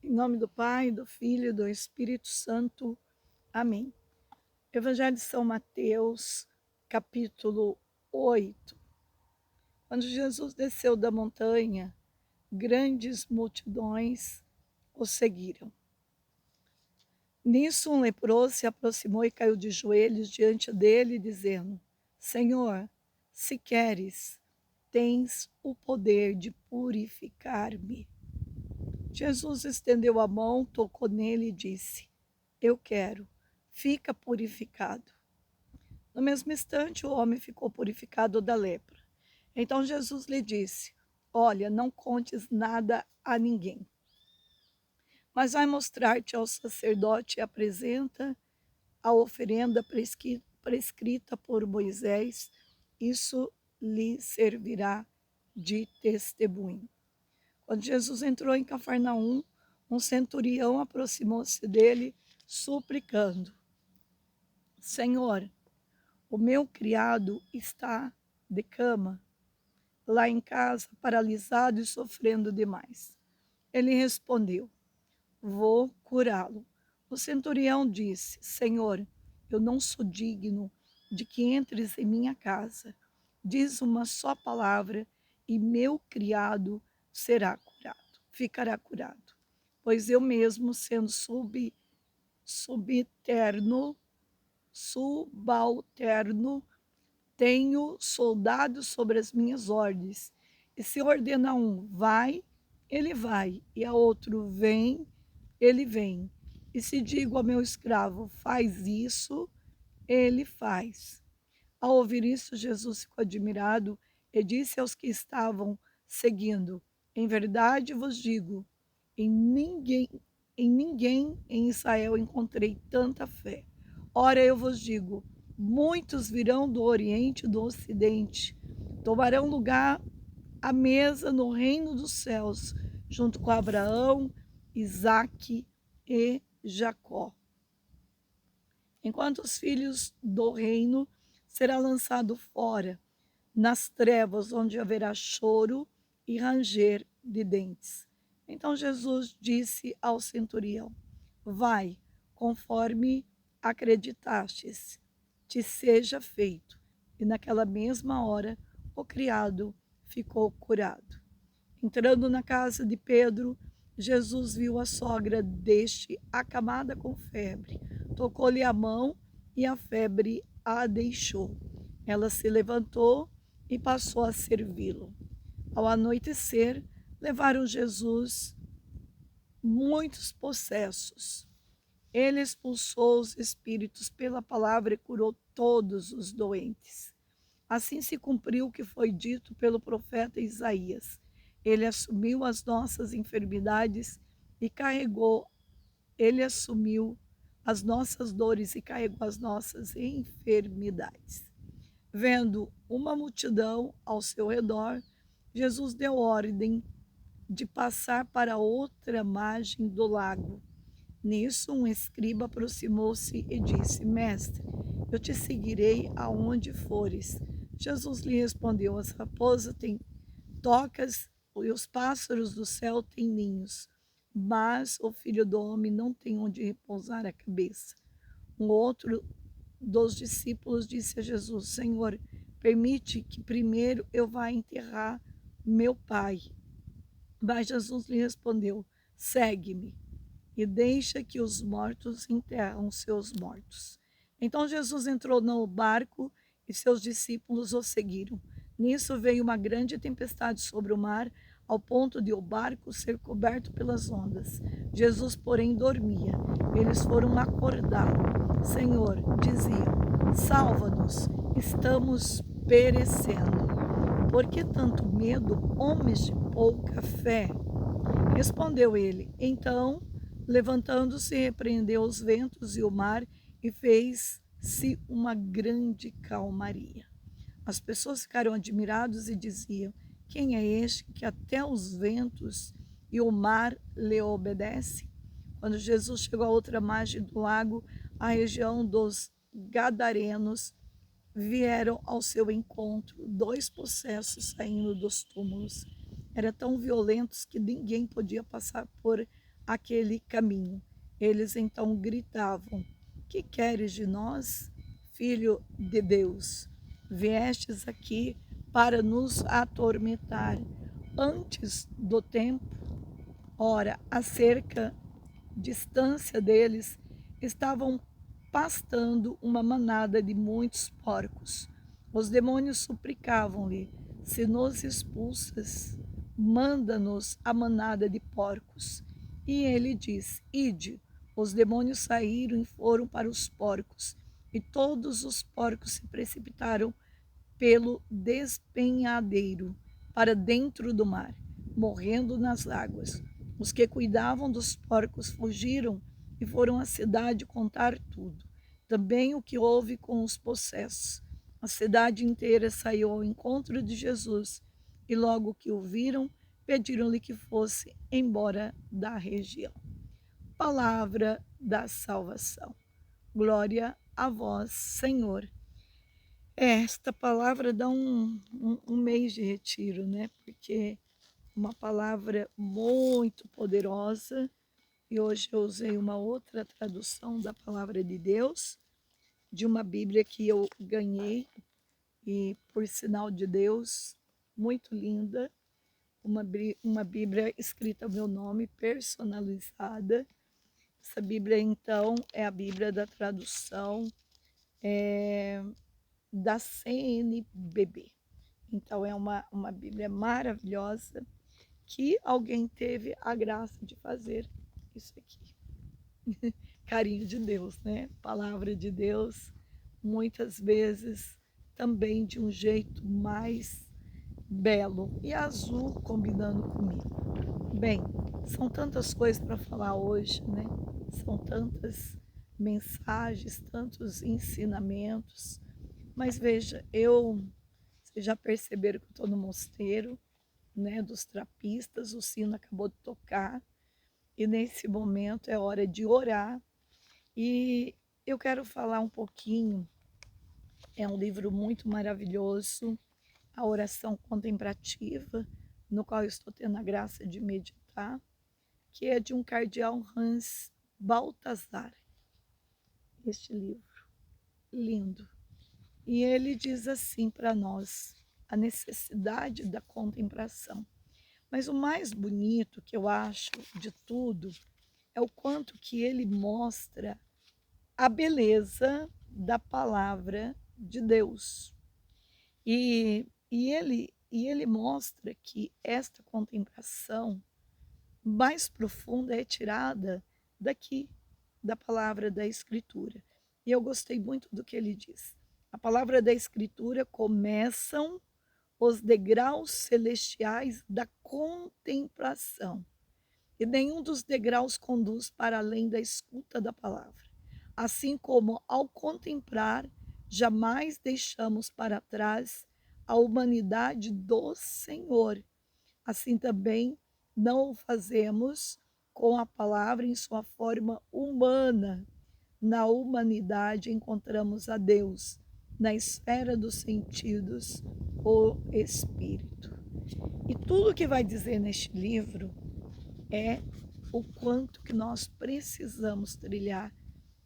Em nome do Pai, do Filho e do Espírito Santo. Amém. Evangelho de São Mateus, capítulo 8. Quando Jesus desceu da montanha, grandes multidões o seguiram. Nisso um leproso se aproximou e caiu de joelhos diante dele, dizendo: Senhor, se queres, tens o poder de purificar-me. Jesus estendeu a mão, tocou nele e disse: Eu quero, fica purificado. No mesmo instante, o homem ficou purificado da lepra. Então Jesus lhe disse: Olha, não contes nada a ninguém, mas vai mostrar-te ao sacerdote e apresenta a oferenda prescrita por Moisés. Isso lhe servirá de testemunho. Quando Jesus entrou em Cafarnaum, um centurião aproximou-se dele, suplicando: Senhor, o meu criado está de cama, lá em casa, paralisado e sofrendo demais. Ele respondeu: Vou curá-lo. O centurião disse: Senhor, eu não sou digno de que entres em minha casa. Diz uma só palavra e meu criado será curado, ficará curado. Pois eu mesmo, sendo subalterno, tenho soldados sobre as minhas ordens. E se ordena a um, vai, ele vai, e a outro, vem, ele vem. E se digo ao meu escravo, faz isso, ele faz. Ao ouvir isso, Jesus ficou admirado e disse aos que estavam seguindo: Em verdade vos digo, em ninguém em Israel encontrei tanta fé. Ora, eu vos digo: muitos virão do Oriente e do Ocidente, tomarão lugar à mesa no reino dos céus, junto com Abraão, Isaque e Jacó. Enquanto os filhos do reino será lançado fora, nas trevas, onde haverá choro e ranger de dentes. Então Jesus disse ao centurião: Vai, conforme acreditastes, te seja feito. E naquela mesma hora o criado ficou curado. Entrando na casa de Pedro, Jesus viu a sogra deste acamada com febre. Tocou-lhe a mão e a febre a deixou. Ela se levantou e passou a servi-lo. Ao anoitecer, levaram Jesus muitos possessos. Ele expulsou os espíritos pela palavra e curou todos os doentes. Assim se cumpriu o que foi dito pelo profeta Isaías. Ele assumiu as nossas enfermidades e carregou, ele assumiu as nossas dores e carregou as nossas enfermidades. Vendo uma multidão ao seu redor, Jesus deu ordem de passar para outra margem do lago. Nisso, um escriba aproximou-se e disse: Mestre, eu te seguirei aonde fores. Jesus lhe respondeu: As raposas têm tocas e os pássaros do céu têm ninhos, mas o filho do homem não tem onde repousar a cabeça. Um outro dos discípulos disse a Jesus: Senhor, permite que primeiro eu vá enterrar meu pai. Mas Jesus lhe respondeu: Segue-me e deixa que os mortos enterram seus mortos. Então Jesus entrou no barco e seus discípulos o seguiram. Nisso veio uma grande tempestade sobre o mar, ao ponto de o barco ser coberto pelas ondas. Jesus, porém, dormia. Eles foram acordá-lo. Senhor, diziam, salva-nos, estamos perecendo. Por que tanto medo, homens de pouca fé? Respondeu ele. Então, levantando-se, repreendeu os ventos e o mar e fez-se uma grande calmaria. As pessoas ficaram admirados e diziam: Quem é este que até os ventos e o mar lhe obedecem? Quando Jesus chegou à outra margem do lago, a região dos Gadarenos, vieram ao seu encontro 2 possessos saindo dos túmulos. Eram tão violentos que ninguém podia passar por aquele caminho. Eles então gritavam: que queres de nós, filho de Deus? Viestes aqui para nos atormentar antes do tempo? Ora, a cerca distância deles estavam pastando uma manada de muitos porcos. Os demônios suplicavam-lhe: se nos expulsas, manda-nos a manada de porcos. E ele disse: ide. Os demônios saíram e foram para os porcos, e todos os porcos se precipitaram pelo despenhadeiro para dentro do mar, morrendo nas águas. Os que cuidavam dos porcos fugiram e foram à cidade contar tudo. Também o que houve com os possessos. A cidade inteira saiu ao encontro de Jesus e logo que o viram, pediram-lhe que fosse embora da região. Palavra da salvação. Glória a vós, Senhor. Esta palavra dá um mês de retiro, né? Porque uma palavra muito poderosa. E hoje eu usei uma outra tradução da palavra de Deus, de uma Bíblia que eu ganhei, e por sinal de Deus, muito linda. Uma Bíblia escrita ao meu nome, personalizada. Essa Bíblia, então, é a Bíblia da tradução da CNBB. Então, é uma Bíblia maravilhosa que alguém teve a graça de fazer isso aqui. Carinho de Deus, né? Palavra de Deus, muitas vezes também de um jeito mais belo e azul combinando comigo. Bem, são tantas coisas para falar hoje, né? São tantas mensagens, tantos ensinamentos. Mas veja, vocês já perceberam que eu estou no mosteiro, né, dos trapistas, o sino acabou de tocar, e nesse momento é hora de orar. E eu quero falar um pouquinho, é um livro muito maravilhoso, a oração contemplativa, no qual eu estou tendo a graça de meditar, que é de um cardeal Hans Balthasar, este livro, lindo. E ele diz assim para nós, a necessidade da contemplação. Mas o mais bonito que eu acho de tudo é o quanto que ele mostra a beleza da palavra de Deus. E ele mostra que esta contemplação mais profunda é tirada daqui, da palavra da Escritura. E eu gostei muito do que ele diz. A palavra da Escritura começam os degraus celestiais da contemplação. E nenhum dos degraus conduz para além da escuta da palavra. Assim como ao contemplar, jamais deixamos para trás a humanidade do Senhor. Assim também não o fazemos com a palavra em sua forma humana. Na humanidade encontramos a Deus, na esfera dos sentidos, o Espírito. E tudo que vai dizer neste livro é o quanto que nós precisamos trilhar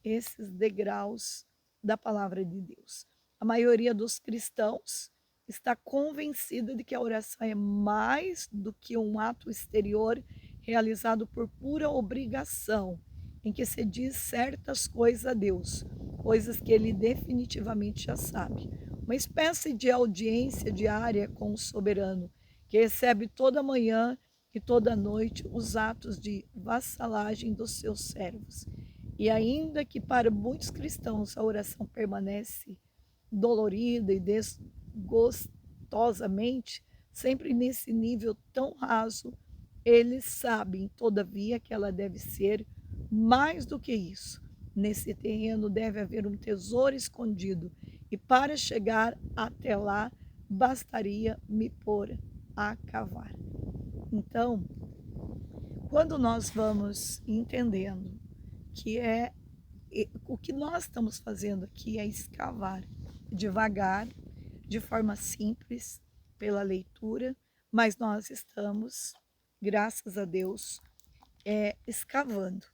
esses degraus da palavra de Deus. A maioria dos cristãos está convencida de que a oração é mais do que um ato exterior realizado por pura obrigação, em que se diz certas coisas a Deus, coisas que ele definitivamente já sabe. Uma espécie de audiência diária com o soberano, que recebe toda manhã e toda noite os atos de vassalagem dos seus servos. E ainda que para muitos cristãos a oração permanece dolorida e desgostosamente, sempre nesse nível tão raso, eles sabem, todavia, que ela deve ser mais do que isso. Nesse terreno deve haver um tesouro escondido, e para chegar até lá, bastaria me pôr a cavar. Então, quando nós vamos entendendo que o que nós estamos fazendo aqui é escavar devagar, de forma simples, pela leitura, mas nós estamos, graças a Deus, escavando.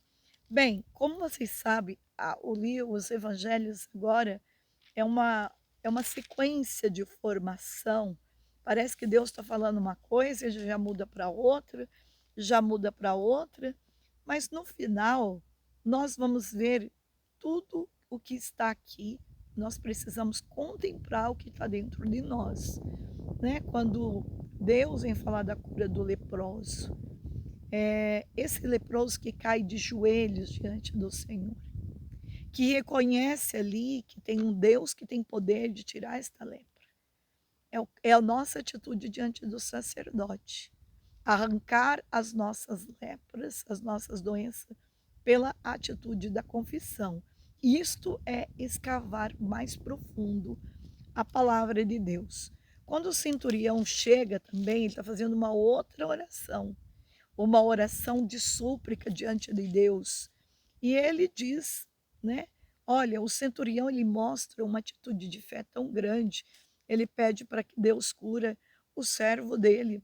Bem, como vocês sabem, os evangelhos agora é uma, é uma sequência de formação. Parece que Deus está falando uma coisa e já muda para outra, já muda para outra, mas no final nós vamos ver tudo o que está aqui. Nós precisamos contemplar o que está dentro de nós, né? Quando Deus vem falar da cura do leproso, esse leproso que cai de joelhos diante do Senhor, que reconhece ali que tem um Deus que tem poder de tirar esta lepra. É a nossa atitude diante do sacerdote. Arrancar as nossas lepras, as nossas doenças, pela atitude da confissão. Isto é escavar mais profundo a palavra de Deus. Quando o centurião chega também, ele está fazendo uma oração de súplica diante de Deus. E ele diz, né? Olha, o centurião ele mostra uma atitude de fé tão grande. Ele pede para que Deus cura o servo dele.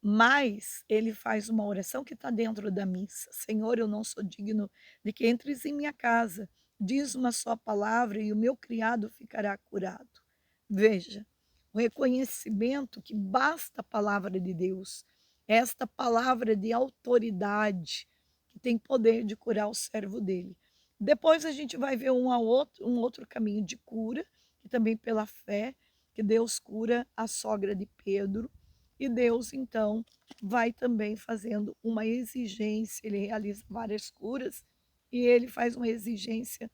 Mas ele faz uma oração que está dentro da missa. Senhor, eu não sou digno de que entres em minha casa. Diz uma só palavra e o meu criado ficará curado. Veja, o reconhecimento que basta a palavra de Deus, esta palavra de autoridade, que tem poder de curar o servo dele. Depois a gente vai ver um outro caminho de cura, que também pela fé, que Deus cura a sogra de Pedro. E Deus, então, vai também fazendo uma exigência, ele realiza várias curas e ele faz uma exigência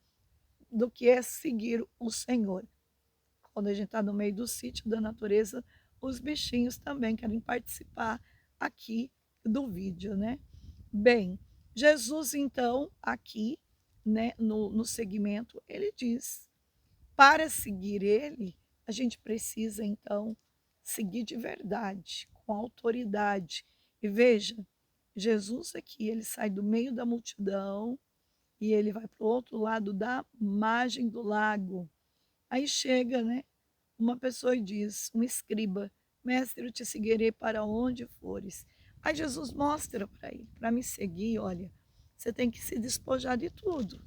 do que é seguir o Senhor. Quando a gente está no meio do sítio da natureza, os bichinhos também querem participar aqui do vídeo, né? Bem, Jesus, então, aqui, né, no segmento, ele diz: para seguir ele, a gente precisa, então, seguir de verdade, com autoridade. E veja, Jesus aqui, ele sai do meio da multidão e ele vai para o outro lado da margem do lago. Aí chega, né, uma pessoa e diz, um escriba: mestre, eu te seguirei para onde fores. Aí Jesus mostra para ele: para me seguir, olha, você tem que se despojar de tudo.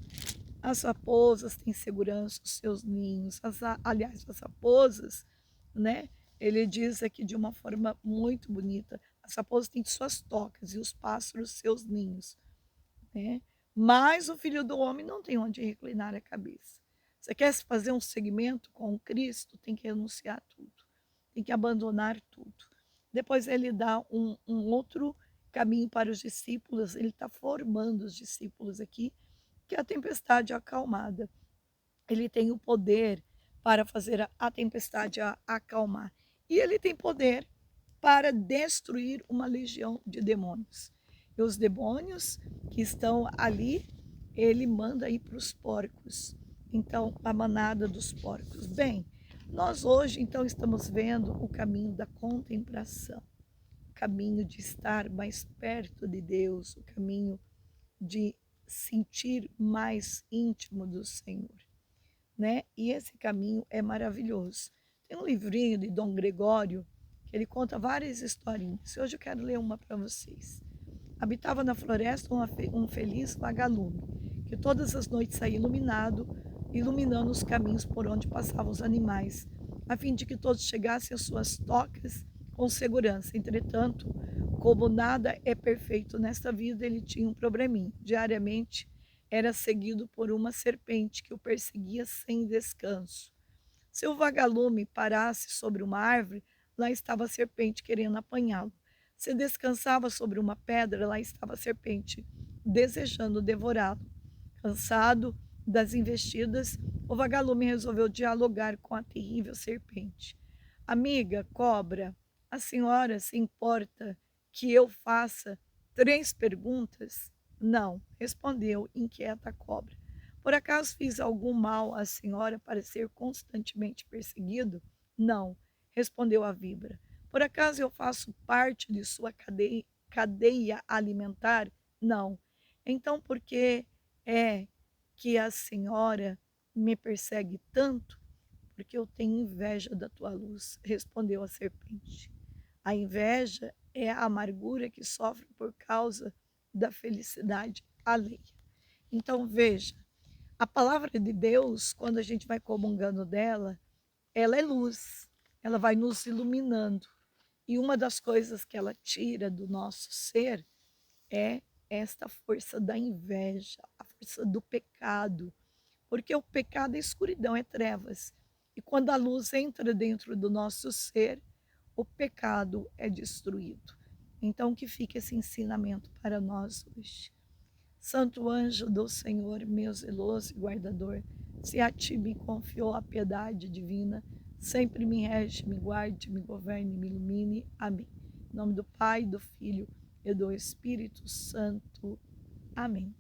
As raposas têm segurança, os seus ninhos. Aliás, as raposas, né? Ele diz aqui de uma forma muito bonita: as raposas têm suas tocas e os pássaros seus ninhos, né? Mas o filho do homem não tem onde reclinar a cabeça. Você quer fazer um segmento com Cristo, tem que renunciar tudo, tem que abandonar tudo. Depois ele dá um outro caminho para os discípulos, ele está formando os discípulos aqui, que é a tempestade acalmada. Ele tem o poder para fazer a tempestade acalmar. E ele tem poder para destruir uma legião de demônios. E os demônios que estão ali, ele manda ir para os porcos. Então, a manada dos porcos. Bem, nós hoje, então, estamos vendo o caminho da contemplação, o caminho de estar mais perto de Deus, o caminho de sentir mais íntimo do Senhor, né? E esse caminho é maravilhoso. Tem um livrinho de Dom Gregório que ele conta várias historinhas. Hoje eu quero ler uma para vocês. Habitava na floresta um feliz vagalume, que todas as noites saía iluminando os caminhos por onde passavam os animais, a fim de que todos chegassem às suas tocas com segurança. Entretanto, como nada é perfeito nesta vida, ele tinha um probleminha. Diariamente era seguido por uma serpente que o perseguia sem descanso. Se o vagalume parasse sobre uma árvore, lá estava a serpente querendo apanhá-lo. Se descansava sobre uma pedra, lá estava a serpente desejando devorá-lo. Cansado das investidas, o vagalume resolveu dialogar com a terrível serpente. Amiga cobra, a senhora se importa que eu faça 3 perguntas? Não, respondeu inquieta a cobra. Por acaso fiz algum mal à senhora para ser constantemente perseguido? Não, respondeu a víbora. Por acaso eu faço parte de sua cadeia alimentar? Não. Então por que é que a senhora me persegue tanto? Porque eu tenho inveja da tua luz, respondeu a serpente. A inveja é a amargura que sofre por causa da felicidade alheia. Então, veja, a palavra de Deus, quando a gente vai comungando dela, ela é luz, ela vai nos iluminando. E uma das coisas que ela tira do nosso ser é esta força da inveja, a força do pecado, porque o pecado é escuridão, é trevas. E quando a luz entra dentro do nosso ser, o pecado é destruído. Então, que fique esse ensinamento para nós hoje. Santo anjo do Senhor, meu zeloso e guardador, se a ti me confiou a piedade divina, sempre me rege, me guarde, me governe, me ilumine. Amém. Em nome do Pai, do Filho e do Espírito Santo. Amém.